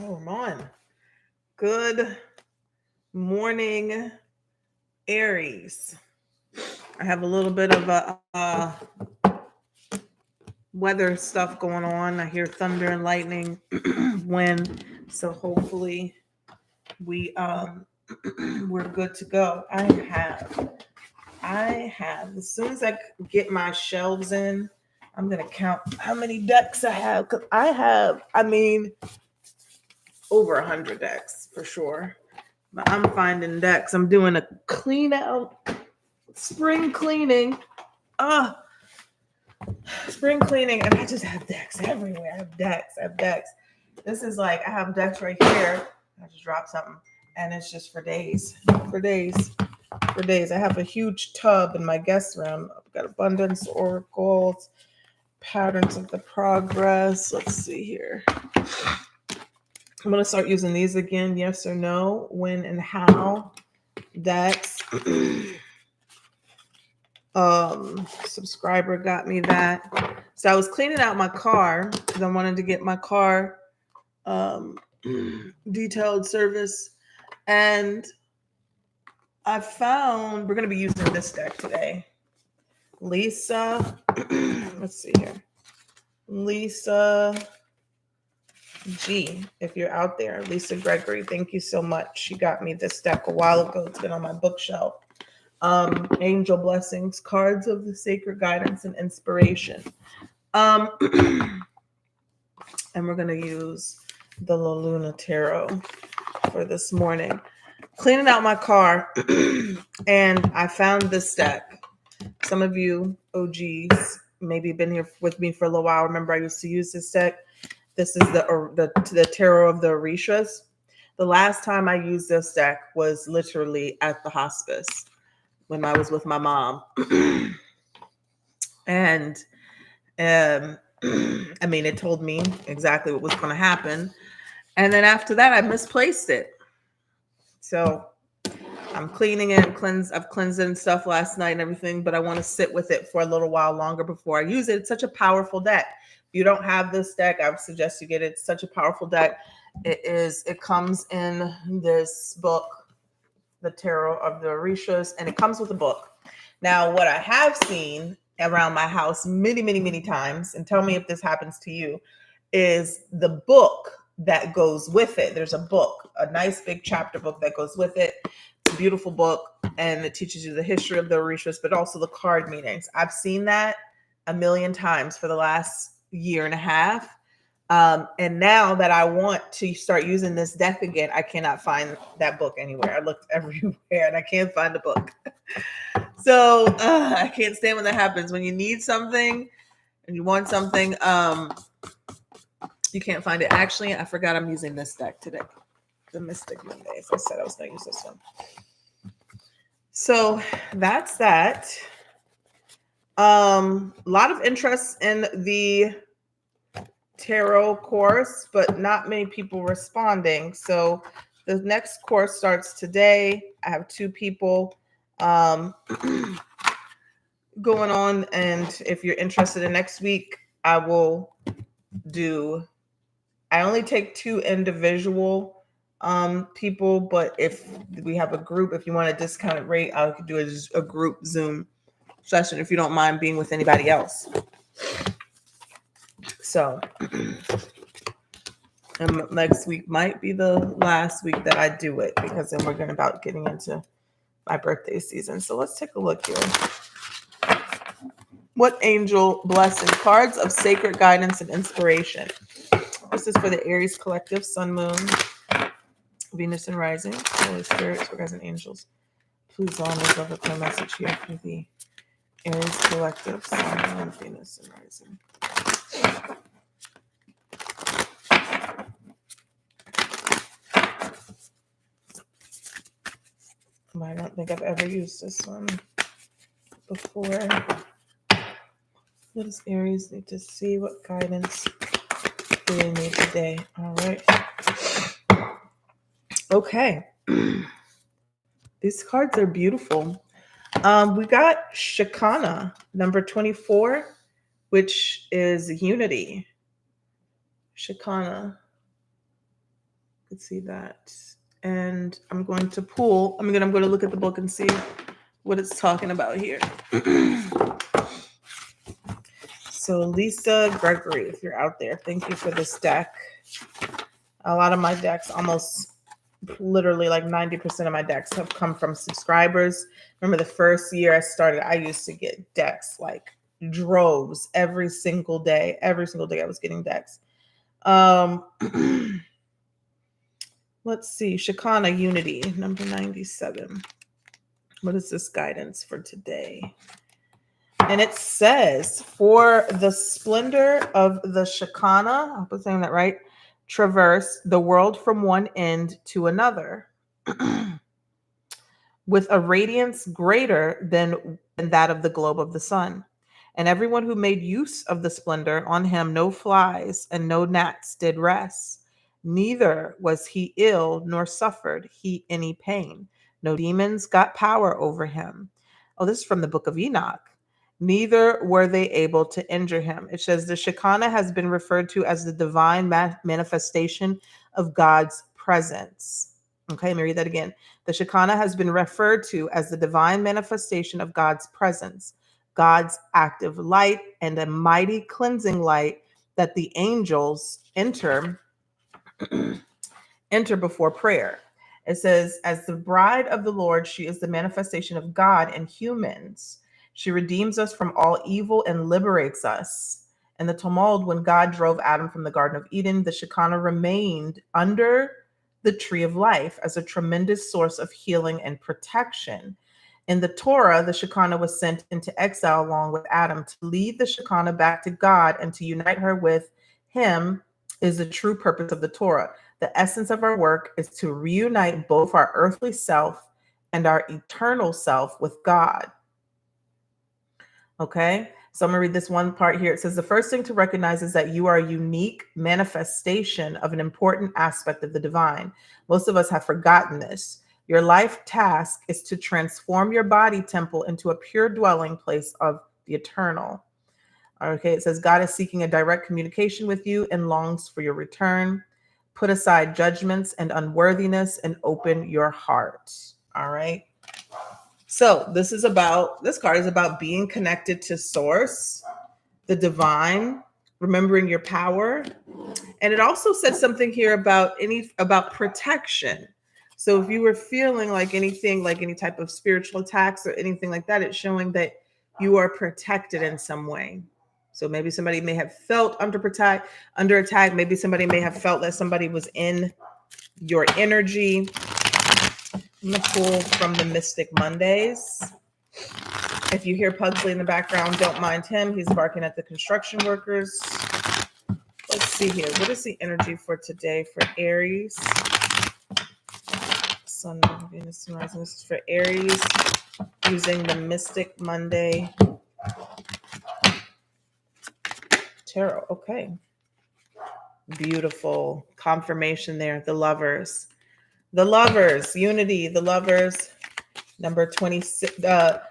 Oh, I'm on. Good morning, Aries. I have a little bit of a weather stuff going on. I hear thunder and lightning, wind. So hopefully we we're good to go. I have as soon as I get my shelves in, I'm gonna count how many decks I have because I mean over 100 decks for sure. But I'm finding decks. I'm doing a clean out, spring cleaning. Uh, spring cleaning, and I just have decks everywhere. I have decks. I have decks. This is like I have decks right here. I just dropped something, and it's just for days, for days, for days. I have a huge tub in my guest room. I've got abundance oracles, patterns of the progress. Let's see here. I'm gonna start using these again. Yes or no, when and how. Decks. Subscriber got me that. So I was cleaning out my car because I wanted to get my car um detailed service, and I found we're gonna be using this deck today. Lisa, let's see here. Lisa G, if you're out there, Lisa Gregory, thank you so much. She got me this deck a while ago. It's been on my bookshelf. Angel blessings, cards of the sacred guidance and inspiration. Um, and we're gonna use the La Luna Tarot for this morning. Cleaning out my car, and I found this deck. Some of you OGs maybe been here with me for a little while. Remember, I used to use this deck. This is the Tarot of the Orishas. The last time I used this deck was literally at the hospice when I was with my mom. And I mean, it told me exactly what was going to happen. And then after that, I misplaced it. So I'm cleaning it, I've cleansed it and stuff last night and everything, but I want to sit with it for a little while longer before I use it. It's such a powerful deck. If you don't have this deck, I would suggest you get it. It's such a powerful deck. It comes in this book, the Tarot of the Orishas, and it comes with a book. Now, what I have seen around my house many, many, many times, and tell me if this happens to you, is the book that goes with it. There's a book, a nice big chapter book that goes with it. It's a beautiful book, and it teaches you the history of the Orishas, but also the card meanings. I've seen that a million times for the last year and a half. And now that I want to start using this deck again, I cannot find that book anywhere. I looked everywhere and I can't find the book. So I can't stand when that happens. When you need something and you want something, you can't find it. Actually, I forgot I'm using this deck today. The Mystic Mondays. I said I was going to use this one. So that's that. A lot of interest in the tarot course, but not many people responding. So the next course starts today. I have 2 people going on, and if you're interested in next week, I only take 2 individual people, but if we have a group, if you want a discounted rate, I could do a group Zoom session if you don't mind being with anybody else. So next week might be the last week that I do it, because then we're going to about getting into my birthday season. So let's take a look here. What angel blessing, cards of sacred guidance and inspiration. This is for the Aries collective, Sun, Moon, Venus, and Rising. Holy Spirit, guys and angels, please honor the clear message here for the Aries collective, Sun, Moon, Venus, and Rising. I don't think I've ever used this one before. What does Aries need to see? What guidance do they need today? All right. Okay. These cards are beautiful. We got Shekinah, number 24, which is unity. Shekinah. could see that. And I'm going to pull, I'm going to look at the book and see what it's talking about here. So Lisa Gregory, if you're out there, thank you for this deck. A lot of my decks, almost literally like 90% of my decks have come from subscribers. Remember the first year I started, I used to get decks like droves every single day. Every single day I was getting decks. Let's see, Shekinah Unity, number 97. What is this guidance for today? And it says, for the splendor of the Shekinah, I hope I'm saying that right, traverse the world from one end to another with a radiance greater than that of the globe of the sun. And everyone who made use of the splendor, on him no flies and no gnats did rest. Neither was he ill, nor suffered he any pain. No demons got power over him. Oh, this is from the book of Enoch. Neither were they able to injure him. It says the Shekinah has been referred to as the divine manifestation of God's presence. Okay, let me read that again. The Shekinah has been referred to as the divine manifestation of God's presence, God's active light, and a mighty cleansing light that the angels enter before prayer. It says, as the bride of the Lord, she is the manifestation of God in humans. She redeems us from all evil and liberates us. In the tumult, when God drove Adam from the Garden of Eden, the Shekinah remained under the tree of life as a tremendous source of healing and protection. In the Torah, the Shekinah was sent into exile along with Adam to lead the Shekinah back to God and to unite her with him is the true purpose of the Torah. The essence of our work is to reunite both our earthly self and our eternal self with God. Okay, so I'm going to read this one part here. It says, the first thing to recognize is that you are a unique manifestation of an important aspect of the divine. Most of us have forgotten this. Your life task is to transform your body temple into a pure dwelling place of the eternal. Okay, it says, God is seeking a direct communication with you and longs for your return. Put aside judgments and unworthiness and open your heart. All right. So this card is about being connected to source, the divine, remembering your power. And it also said something here about protection. So if you were feeling like anything, like any type of spiritual attacks or anything like that, it's showing that you are protected in some way. So maybe somebody may have felt under attack. Maybe somebody may have felt that somebody was in your energy. I'm going to pull from the Mystic Mondays. If you hear Pugsley in the background, don't mind him. He's barking at the construction workers. Let's see here. What is the energy for today for Aries? Sun, Venus, and Rising. This is for Aries using the Mystic Monday Tarot. Okay. Beautiful confirmation there. The lovers, unity, the lovers. Number 26.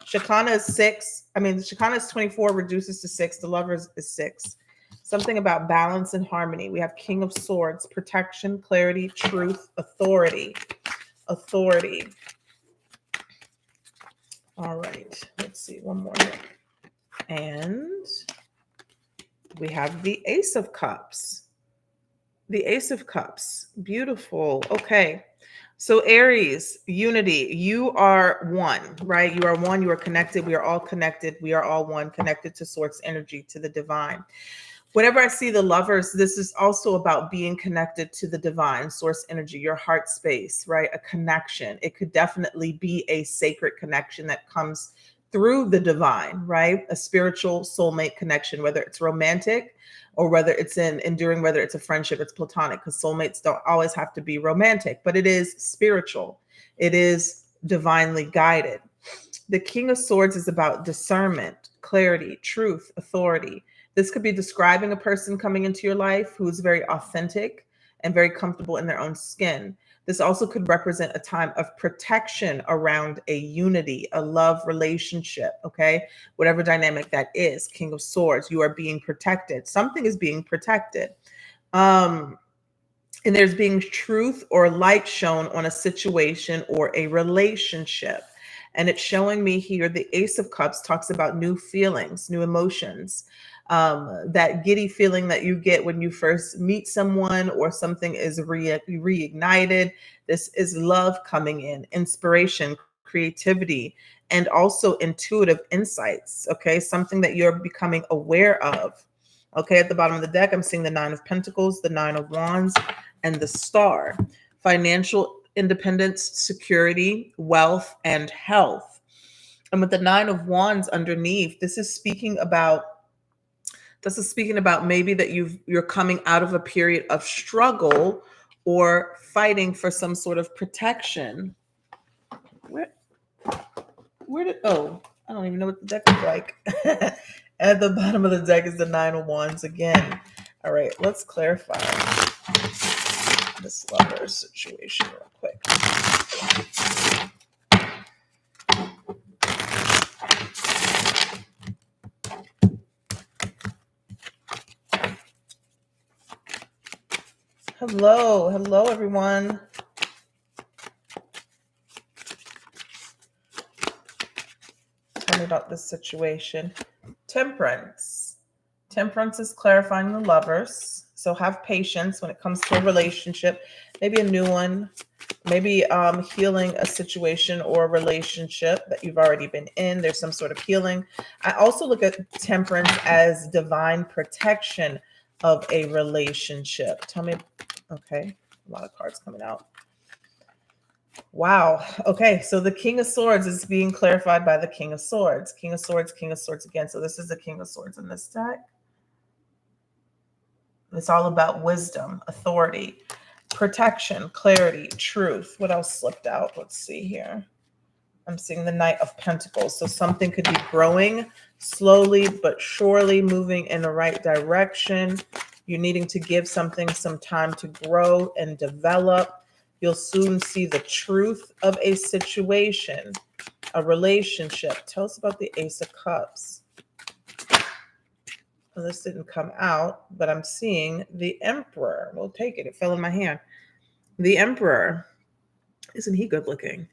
Shekinah is 6. Shekinah is 24, reduces to 6. The lovers is 6. Something about balance and harmony. We have King of Swords, protection, clarity, truth, authority. All right. Let's see. One more here. And we have the Ace of Cups. Beautiful. Okay. So Aries, unity, you are one, right? You are one, you are connected. We are all connected. We are all one, connected to source energy, to the divine. Whenever I see the lovers, this is also about being connected to the divine source energy, your heart space, right? A connection. It could definitely be a sacred connection that comes through the divine, right? A spiritual soulmate connection, whether it's romantic or whether it's enduring, whether it's a friendship, it's platonic, because soulmates don't always have to be romantic, but it is spiritual. It is divinely guided. The King of Swords is about discernment, clarity, truth, authority. This could be describing a person coming into your life who is very authentic and very comfortable in their own skin. This also could represent a time of protection around a unity, a love relationship, okay? Whatever dynamic that is, King of Swords, you are being protected. Something is being protected. And there's being truth or light shown on a situation or a relationship. And it's showing me here the Ace of Cups talks about new feelings, new emotions. That giddy feeling that you get when you first meet someone or something is reignited. This is love coming in, inspiration, creativity, and also intuitive insights. Okay, something that you're becoming aware of. Okay, at the bottom of the deck, I'm seeing the Nine of Pentacles, the Nine of Wands, and the Star. Financial independence, security, wealth, and health. And with the Nine of Wands underneath, this is speaking about maybe that you're coming out of a period of struggle or fighting for some sort of protection. Where where did I don't even know what the deck is like. At the bottom of the deck is the Nine of Wands again. All right, let's clarify this lover situation real quick. Hello everyone. Tell me about this situation. Temperance. Temperance is clarifying the lovers. So have patience when it comes to a relationship, maybe a new one, maybe healing a situation or a relationship that you've already been in. There's some sort of healing. I also look at temperance as divine protection of a relationship. Tell me, okay, a lot of cards coming out. Wow. Okay, so the King of Swords is being clarified by the King of Swords. King of Swords, King of Swords again. So this is the King of Swords in this deck. It's all about wisdom, authority, protection, clarity, truth. What else slipped out? Let's see here. I'm seeing the Knight of Pentacles. So something could be growing slowly but surely, moving in the right direction. You're needing to give something some time to grow and develop. You'll soon see the truth of a situation, a relationship. Tell us about the Ace of Cups. Well, this didn't come out, but I'm seeing the Emperor. We'll take it. It fell in my hand. The Emperor. Isn't he good looking?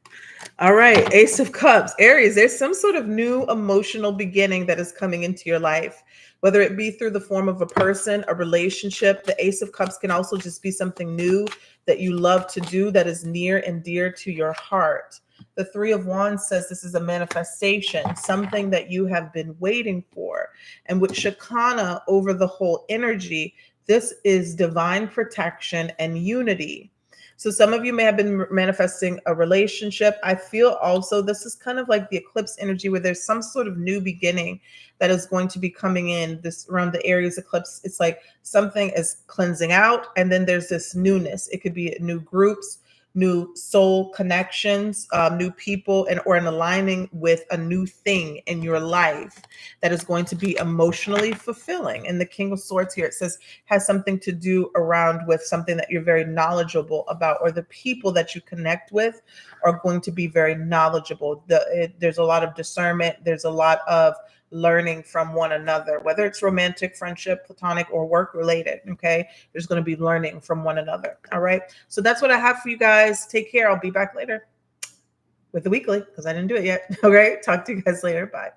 All right, Ace of Cups. Aries, there's some sort of new emotional beginning that is coming into your life, whether it be through the form of a person, a relationship. The Ace of Cups can also just be something new that you love to do that is near and dear to your heart. The Three of Wands says this is a manifestation, something that you have been waiting for. And with Shekinah over the whole energy, this is divine protection and unity. So some of you may have been manifesting a relationship. I feel also this is kind of like the eclipse energy where there's some sort of new beginning that is going to be coming in this around the Aries eclipse. It's like something is cleansing out and then there's this newness. It could be new groups, new soul connections, new people, and or an aligning with a new thing in your life that is going to be emotionally fulfilling. And the King of Swords here, it says, has something to do around with something that you're very knowledgeable about, or the people that you connect with are going to be very knowledgeable. There's a lot of discernment. There's a lot of learning from one another, whether it's romantic, friendship, platonic, or work related. Okay. There's going to be learning from one another. All right. So that's what I have for you guys. Take care. I'll be back later with the weekly because I didn't do it yet. Okay. Talk to you guys later. Bye.